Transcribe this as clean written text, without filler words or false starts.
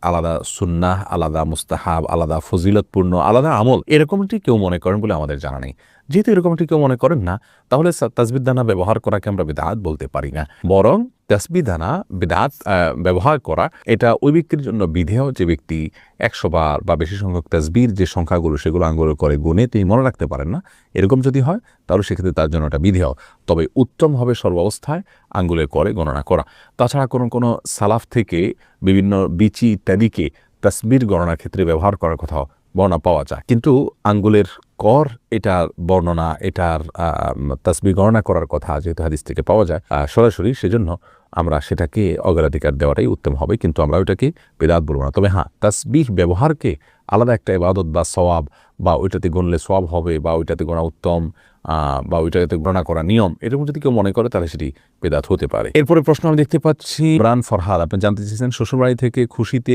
আলাদা সুন্নাহ, আলাদা মুস্তাহাব, আলাদা ফজিলতপূর্ণ, আলাদা আমল, এরকমটি কেউ মনে করেন বলে আমাদের জানা নেই। যেহেতু এরকমটি কেউ মনে করেন না, তাহলে তাসবিহ দানা ব্যবহার করাকে আমরা বিদআত বলতে পারি না। বরং তাসবিহ দানা বিদআত ব্যবহার করা এটা ওই ব্যক্তির জন্য বিধেয় যে ব্যক্তি 100 বার বা বেশি সংখ্যক তাসবিহর যে সংখ্যাগুলো সেগুলো আঙ্গুলে করে গুনে তিনি মনে রাখতে পারেন না, এরকম যদি হয় তাহলে সেক্ষেত্রে তার জন্য এটা বিধেয়। তবে উত্তম হবে সর্বাবস্থায় আঙ্গুলে করে গণনা করা। তাছাড়া কোনো সালাফ থেকে বিভিন্ন বিচি ইত্যাদিকে তাসবিহর গণনার ক্ষেত্রে ব্যবহার করার কথা বর্ণনা পাওয়া যায়, কিন্তু আঙ্গুলের কর এটার বর্ণনা, এটার তাসবিহ গণনা করার কথা যেহেতু হাদিস থেকে পাওয়া যায় সরাসরি, সেজন্য আমরা সেটাকে অগ্রাধিকার দেওয়াটাই উত্তম হবে, কিন্তু আমরা ওইটাকে বিদআত বলবো না। তবে হ্যাঁ, তাসবিহ ব্যবহারকে আলাদা একটা ইবাদত বা সওয়াব, বা ওইটাতে গণলে সওয়াব হবে, বা ওইটাতে গণা উত্তম, বা ওইটাতে গণনা করা নিয়ম, এরকম যদি কেউ মনে করে তাহলে সেটি বিদআত হতে পারে। এরপরে প্রশ্ন আমি দেখতে পাচ্ছি ইমরান ফরহাদ, আপনি জানতে চেয়েছেন শ্বশুরবাড়ি থেকে খুশিতে